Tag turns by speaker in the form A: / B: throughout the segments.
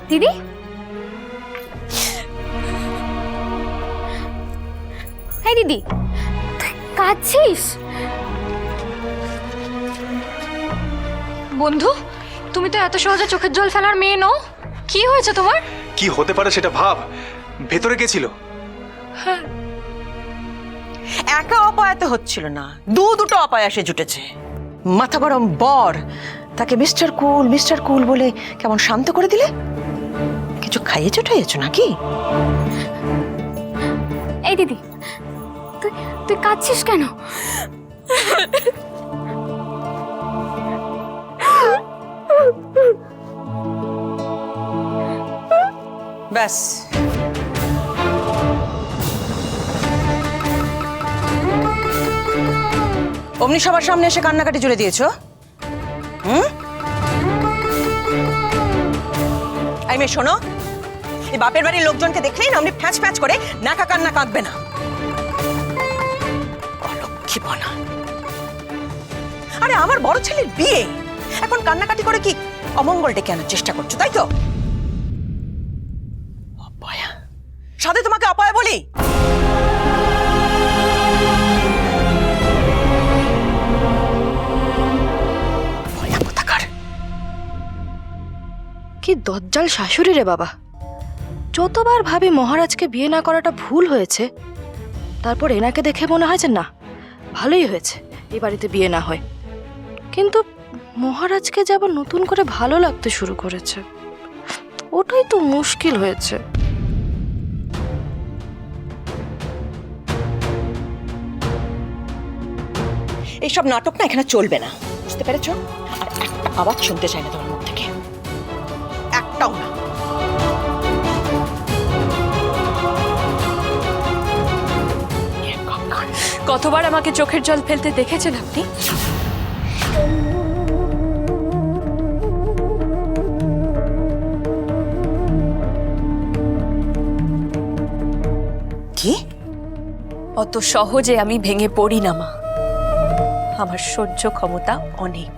A: দিদি, হ্যাঁ দিদি, তুই কাঁদছিস?
B: বন্ধু, তুমি তো এত সহজে চোখের জল ফেলার মেয়ে নও। কি হয়েছে তোমার?
C: কি হতে পারে সেটা ভাব। ভেতরে কে ছিল?
D: একা অপায়াতে হচ্ছিল না, দুটো অপায় এসে জুটেছে। মাথা গরম বর তাকে মিস্টার কুল বলে কেমন শান্ত করে দিলে। কিছু খাইয়েছো টাইয়েছো নাকি?
A: এই দিদি, তুই তুই কাঁদছিস কেন?
D: ব্যাস, অমনি সবার সামনে এসে কান্নাকাটি জুড়ে দিয়েছো। এই মেয়ে শোনো, এই বাপের বাড়ির লোকজনকে দেখলেই না অমনি ফ্যাঁচ ফ্যাঁচ করে নাকা কান্না কাঁদবে না। অলক্ষীপনা। আরে আমার বড় ছেলের বিয়ে, এখন কান্নাকাটি করে কি অমঙ্গল ডেকে আনার চেষ্টা করছো, তাই তো? অপয়া, সাথে তোমাকে অপয়া বলি?
B: কি দজ্জাল শাশুড়ি রে বাবা। যতবার ভাবি মহারাজকে বিয়ে না করাটা ভুল হয়েছে, তারপর এনাকে দেখে মনে হয় যে না, ভালোই হয়েছে এই বাড়িতে বিয়ে না হয়। কিন্তু মহারাজকে যে আবার নতুন করে ভালো লাগতে শুরু করেছে, ওটাই তো মুশকিল হয়েছে।
D: এইসব নাটক না এখানে চলবে না, বুঝতে পেরেছো? আর একটা আওয়াজ শুনতে চাই না তোমার মুখ থেকে, একটাও না।
B: কতবার আমাকে চোখের জল ফেলতে দেখেছেন আপনি?
D: কি?
E: অত সহজে আমি ভেঙে পড়ি না মা, আমার সহ্য ক্ষমতা অনেক।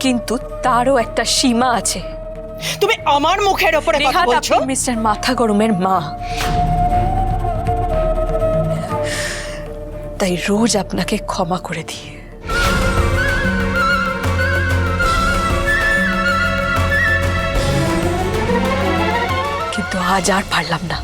E: কিন্তু তারও একটা সীমা আছে।
D: তুমি আমার মুখের ওপরে কথা
E: নেহাত
D: বলছো?
E: আপনি মিস্টার মাথা গরমের মা, তাই রোজ আপনাকে ক্ষমা করে দিই। কিন্তু আজ আর পারলাম না।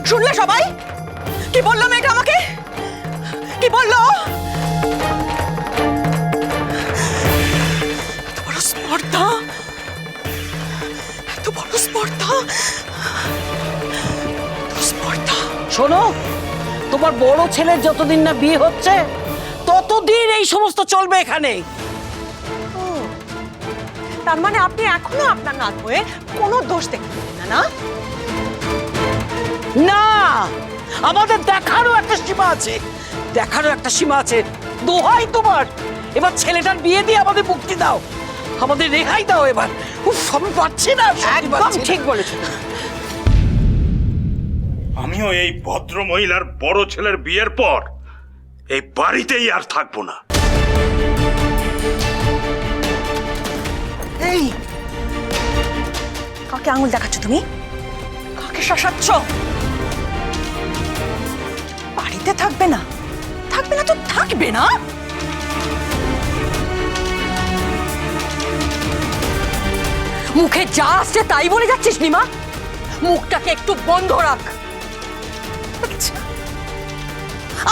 D: শুনলে সবাই কি বললো মেয়েটা আমাকে? কি বললো? এত বড় স্পর্ধা, এত বড় স্পর্ধা, স্পর্ধা।
F: শোনো, তোমার বড় ছেলের যতদিন না বিয়ে হচ্ছে ততদিন এই সমস্ত চলবে এখানে।
D: তার মানে আপনি এখনো আপনার নাত হয়ে কোনো দোষ দেখবেন না? না,
F: না, আমাদের দেখারও একটা সীমা আছে, দেখারও একটা সীমা আছে। দোহাই তোমার, এবার ছেলেটার বিয়ে দিয়ে আমাদের মুক্তি দাও, আমাদের রেহাই দাও এবার। উফ, আমি পারছি না।
D: একদম ঠিক বলেছো।
G: আমিও এই ভদ্র মহিলার বড় ছেলের বিয়ের পর এই বাড়িতেই আর থাকবো না।
D: এই, কাকে আঙুল দেখাচ্ছ তুমি? কাকে শাসাচ্ছ? বাড়িতে থাকবে না? থাকবে না তো থাকবে না। মুখে যা আসছে তাই বলে যাচ্ছিস নিমা, মুখটাকে একটু বন্ধ রাখ।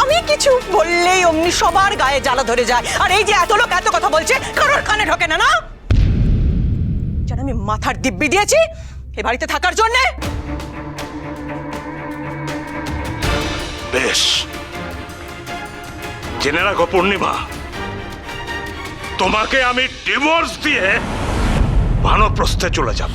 D: আমি কিছু বললেই অমনি সবার গায়ে জ্বালা ধরে যায়, আর এই যে এত লোক এত কথা বলছে কারোর কানে ঢোকে না। না, যেন আমি মাথার দিব্যি দিয়েছি এ বাড়িতে থাকার জন্যে।
G: বেশ, জেনে রাখো পূর্ণিমা, তোমাকে আমি ডিভোর্স দিয়ে বানপ্রস্থে চলে যাব।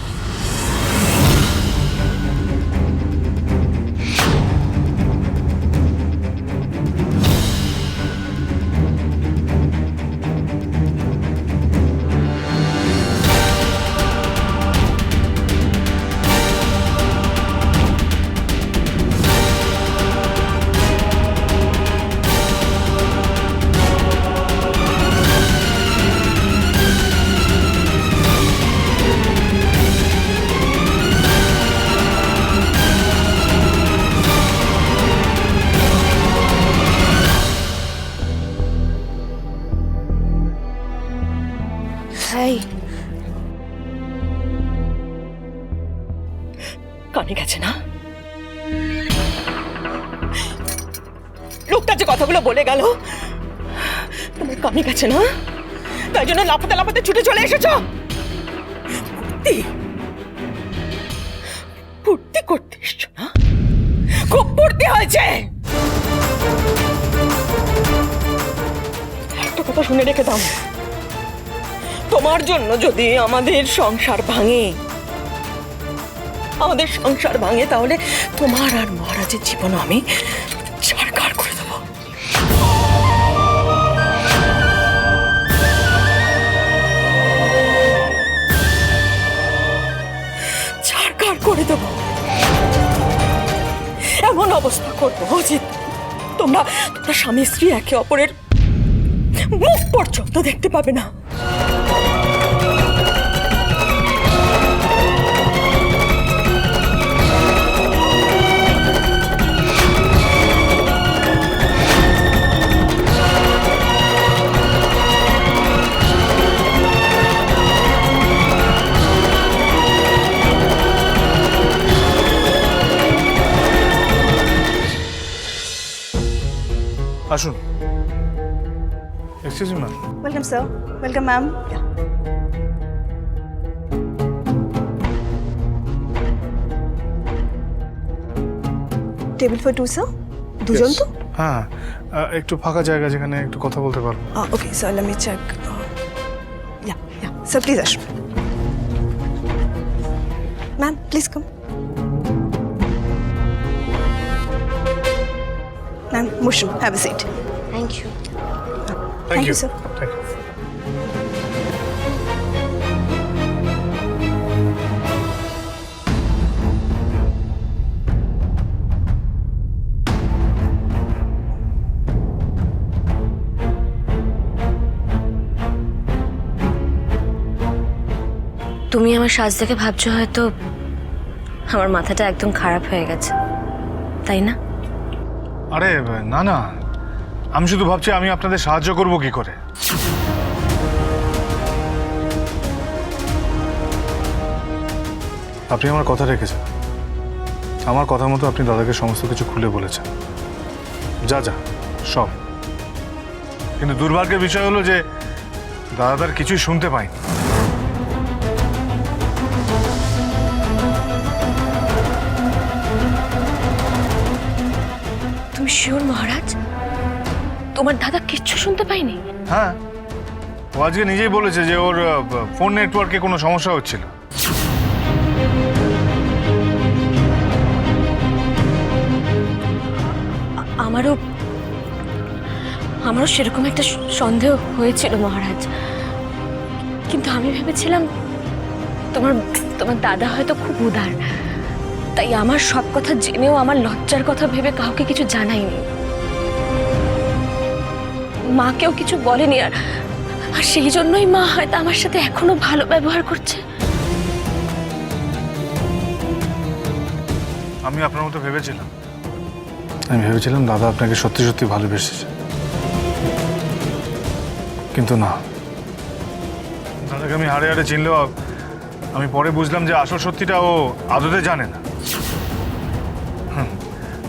D: লোকটা যে কথাগুলো বলে গেল তোমার কামি গেছে না, তাই জন্য লাফাতে লাফাতে ছুটে চলে এসেছ। ফুর্তি ফুর্তি করতে এসছো না? খুব ফুর্তি হয়েছে। একটা কথা শুনে রেখে দাও, তোমার জন্য যদি আমাদের সংসার ভাঙে, তাহলে তোমার আর মহারাজের জীবনও আমি ছাড়খাড় করে দেবো। ছাড়খাড় করে দেবো, এমন অবস্থা করবো যে তোমরা স্বামী স্ত্রী একে অপরের মুখ পর্যন্ত দেখতে পাবে না।
H: আসুন। Excuse me ma'am.
I: Welcome, sir. Welcome, ma'am. Table for two, sir. দুজন তো?
H: হ্যাঁ, একটু ফাঁকা জায়গা যেখানে একটু কথা বলতে পারবো।
I: Okay, sir. Let me check. Yeah. Sir, please আসুন। Ma'am, please come. Ma'am, Mushu, have a seat.
A: Thank you.
I: Thank you, sir.
H: Thank you.
A: তুমি আমার সাজ দেখে ভাবছো হয়তো আমার মাথাটা একদম খারাপ হয়ে গেছে, তাই না?
H: আরে না না, আমি শুধু ভাবছি আমি আপনাদের সাহায্য করব কি করে। আপনি আমার কথা রেখেছেন, আমার কথা মতো আপনি দাদাকে সমস্ত কিছু খুলে বলেছেন, যা যা সব। কিন্তু দুর্ভাগ্যের বিষয় হলো যে দাদা তার কিছুই শুনতে পায়নি।
A: তুমি শিওর মহারাজ তোমার দাদা কিচ্ছু শুনতে পাইনি?
H: হ্যাঁ, ও আজকে নিজেই বলেছে যে ওর ফোন নেটওয়ার্কে কোনো সমস্যা হচ্ছিল।
A: আমারও সেরকম একটা সন্দেহ হয়েছিল মহারাজ, কিন্তু আমি ভেবেছিলাম তোমার দাদা হয়তো খুব উদার, তাই আমার সব কথা জেনেও আমার লজ্জার কথা ভেবে কাউকে কিছু জানাইনি, মাকেও কিছু বলেনি। আর সেই জন্যই মা হয়তো আমার সাথে এখনো ভালো ব্যবহার করছে।
H: আমি আপনার মতো ভেবেছিলাম, আমি ভেবেছিলাম দাদা আপনাকে সত্যি সত্যি ভালোবেসেছে, কিন্তু না, দাদাকে আমি হাড়ে হাড়ে চিনলেও আমি পরে বুঝলাম যে আসল সত্যিটা ও আদতে জানে না।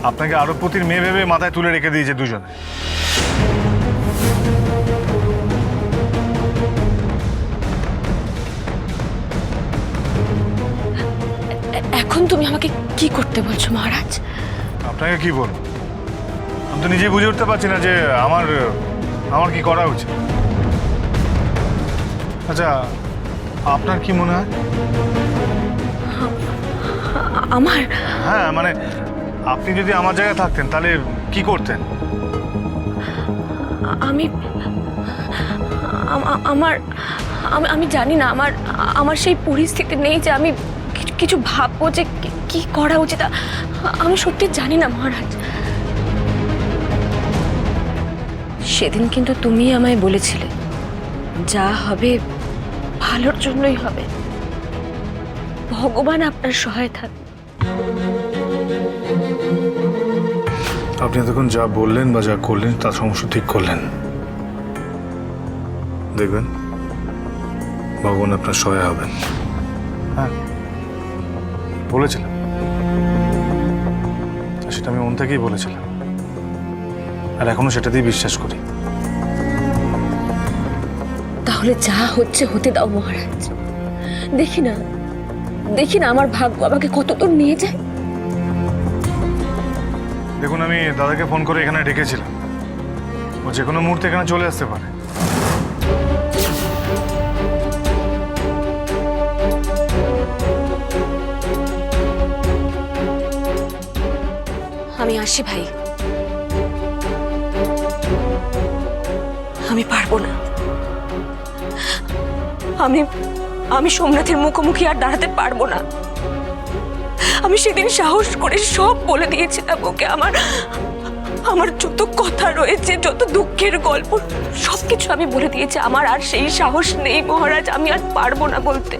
H: আপনাকে আরবপতির মেয়ে ভেবে মাথায় তুলে রেখে দিয়েছে দুজনে।
A: এখন তুমি আমাকে কি করতে বলছো মহারাজ?
H: আপনাকে কি বলবো, আমি তো নিজেই বুঝে উঠতে পারছি না যে আমার কি করা উচিত। আচ্ছা, আপনার কি মনে হয়?
A: আমার
H: হ্যাঁ, মানে আপনি যদি আমার জায়গায় থাকতেন তাহলে কি করতেন?
A: আমি জানি না, আমার সেই পরিস্থিতি নেই যে আমি কিছু ভাববো যে কি করা উচিত। আমি সত্যি জানি না মহারাজ। সেদিন কিন্তু তুমি আমায় বলেছিলে যা হবে ভালোর জন্যই হবে, ভগবান আপনার সহায় থাকবে।
H: আপনি এতক্ষণ যা বললেন বা যা করলেন তা সমস্ত ঠিক করলেন। দেখবেন ভগবান আপনার সহায় হবেন। হ্যাঁ, বলেছিলাম, সেটা আমি মন থেকেই বলেছিলাম। আর এখনো সেটাতেই বিশ্বাস করি।
A: তাহলে যা হচ্ছে হতে দাও মহারাজ। দেখি না আমার ভাগ্য আমাকে কতদূর নিয়ে যায়।
H: দেখুন, আমি দাদাকে ফোন করে এখানে ডেকেছিলাম, ও যে কোনো মুহূর্তে এখানে চলে আসতে পারে।
A: আমি আসি ভাই, আমি পারবো না। আমি সোমনাথের মুখোমুখি আর দাঁড়াতে পারবো না। আমি সেদিন সাহস করে সব বলে দিয়েছিলাম ওকে, আমার যত কথা রয়েছে, যত দুঃখের গল্প সবকিছু আমি বলে দিয়েছি। আমার আর সেই সাহস নেই মহারাজ, আমি আর পারবো না বলতে।